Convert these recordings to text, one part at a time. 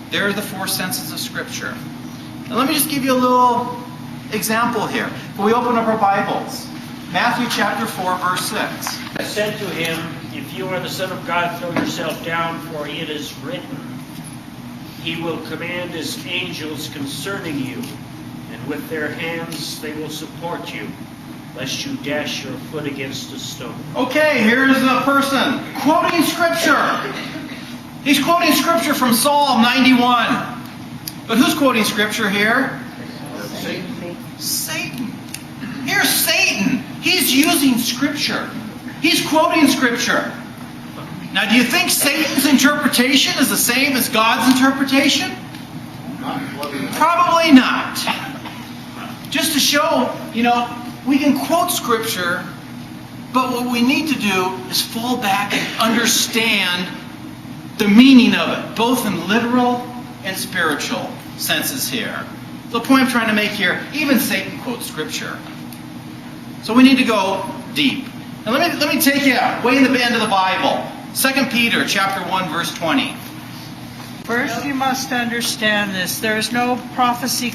There are the four senses of Scripture. Now let me just give you a little example here. When we open up our Bibles, Matthew chapter 4, verse 6. I said to him, if you are the Son of God, throw yourself down, for it is written, He will command His angels concerning you, and with their hands they will support you, lest you dash your foot against a stone. Okay, here's a person quoting Scripture. He's quoting Scripture from Psalm 91. But who's quoting Scripture here? Satan. Here's Satan. He's using Scripture. He's quoting Scripture. Now, do you think Satan's interpretation is the same as God's interpretation? Probably not. Just to show, we can quote Scripture, but what we need to do is fall back and understand the meaning of it, both in literal and spiritual senses here. The point I'm trying to make here, even Satan quotes Scripture. So we need to go deep. And let me take you way in the end of the Bible. 2 Peter chapter 1, verse 20. First you must understand this. There is no prophecy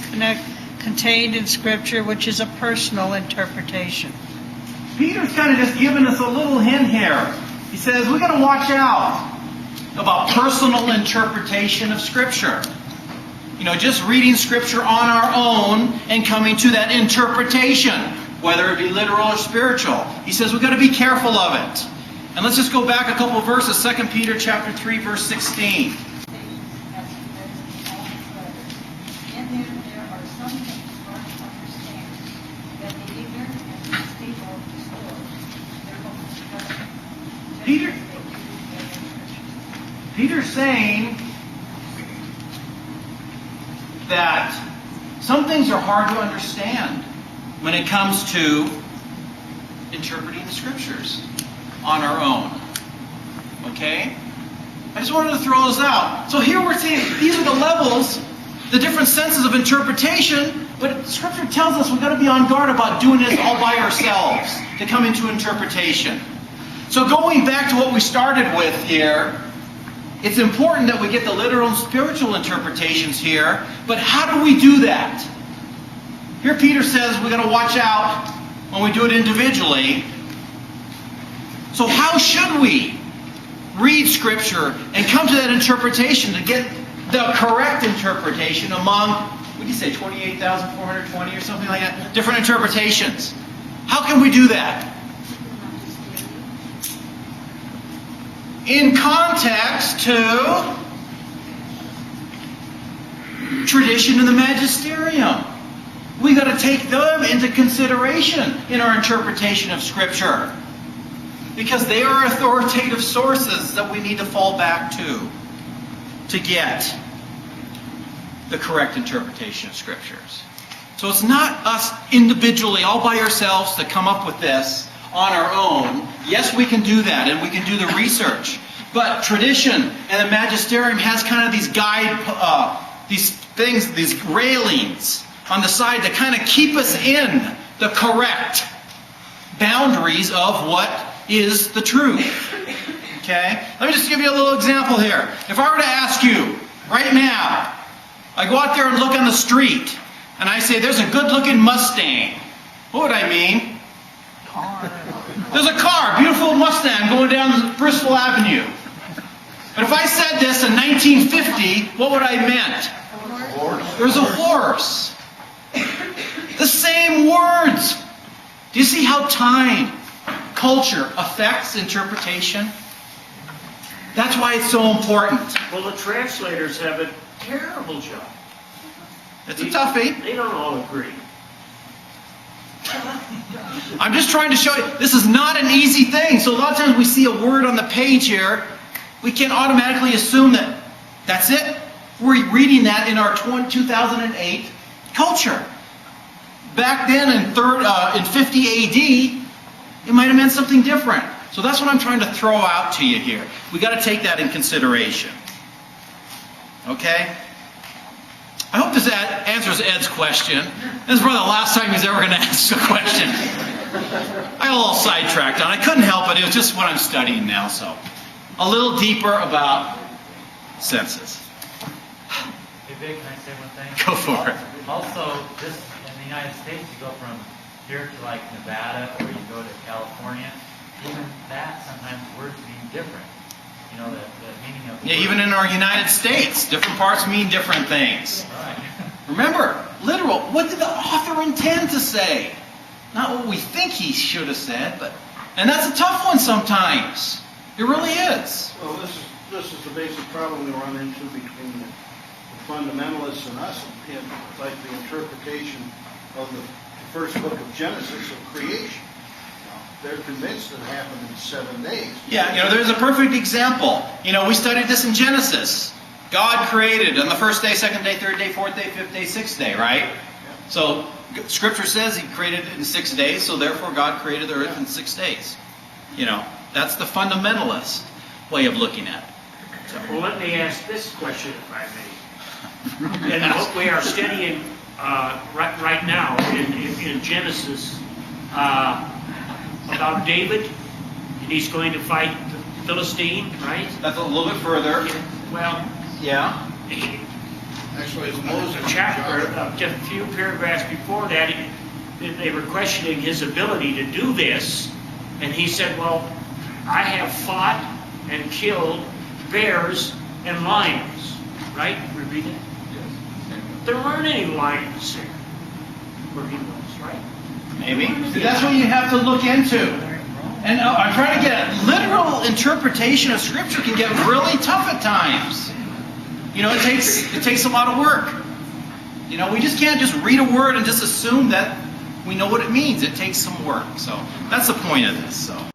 contained in Scripture which is a personal interpretation. Peter's kind of just giving us a little hint here. He says we've got to watch out about personal interpretation of Scripture. Just reading Scripture on our own and coming to that interpretation, whether it be literal or spiritual. He says we've got to be careful of it. And let's just go back a couple of verses. 2 Peter chapter 3, verse 16. Peter's saying that some things are hard to understand when it comes to interpreting the Scriptures on our own. Okay? I just wanted to throw those out. So here we're seeing these are the levels, the different senses of interpretation, but Scripture tells us we've got to be on guard about doing this all by ourselves to come into interpretation. So going back to what we started with here, it's important that we get the literal and spiritual interpretations here, but how do we do that? Here Peter says we've got to watch out when we do it individually. So how should we read Scripture and come to that interpretation to get the correct interpretation among, what did you say, 28,420 or something like that? Different interpretations. How can we do that? In context to tradition and the magisterium. We've got to take them into consideration in our interpretation of Scripture, because they are authoritative sources that we need to fall back to get the correct interpretation of Scriptures. So it's not us individually, all by ourselves, to come up with this on our own. Yes, we can do that, and we can do the research. But tradition and the magisterium has kind of these these things, these railings on the side to kind of keep us in the correct boundaries of what is the truth. Okay? Let me just give you a little example here. If I were to ask you right now, I go out there and look on the street, and I say, there's a good-looking Mustang. What would I mean? There's a car, beautiful Mustang going down Bristol Avenue. But if I said this in 1950, what would I meant? There's a horse. The same words. Do you see how time, culture affects interpretation? That's why it's so important. Well, the translators have a terrible job. It's a toughie. They don't all agree. I'm just trying to show you, this is not an easy thing. So a lot of times we see a word on the page here, we can automatically assume that that's it. We're reading that in our 2008 culture. Back then in 50 AD, it might have meant something different. So that's what I'm trying to throw out to you here. We've got to take that in consideration. Okay? I hope this answers Ed's question. This is probably the last time he's ever going to ask a question. I got a little sidetracked on it. I couldn't help it. It was just what I'm studying now. So a little deeper about senses. Vic, can I say one thing? Go for it. Also, this in the United States, you go from here to like Nevada, or you go to California. Even that, sometimes words mean different. You know, the meaning of the Yeah, word. even in our United States, different parts mean different things. Right. Remember, literal, what did the author intend to say? Not what we think he should have said, and that's a tough one sometimes. It really is. Well, this is the basic problem we run into between the fundamentalists and us, in like the interpretation of the first book of Genesis of creation. They're convinced it happened in 7 days. Yeah, there's a perfect example. We studied this in Genesis. God created on the first day, second day, third day, fourth day, fifth day, sixth day, right? So Scripture says He created it in 6 days, so therefore God created the earth in 6 days. That's the fundamentalist way of looking at it. Well, let me ask this question, if I may. And what we are studying right now in Genesis about David, and he's going to fight the Philistine, right? That's a little bit further. Well, Yeah. Actually, it's a Moses. chapter, just a few paragraphs before that, they were questioning his ability to do this, and he said, well, I have fought and killed bears and lions, right? We read it? There weren't any lions there where he was, right? Maybe. See, that's what you have to look into. And I'm trying to get a literal interpretation of Scripture can get really tough at times. It takes a lot of work. We just can't just read a word and just assume that we know what it means. It takes some work. So that's the point of this. So.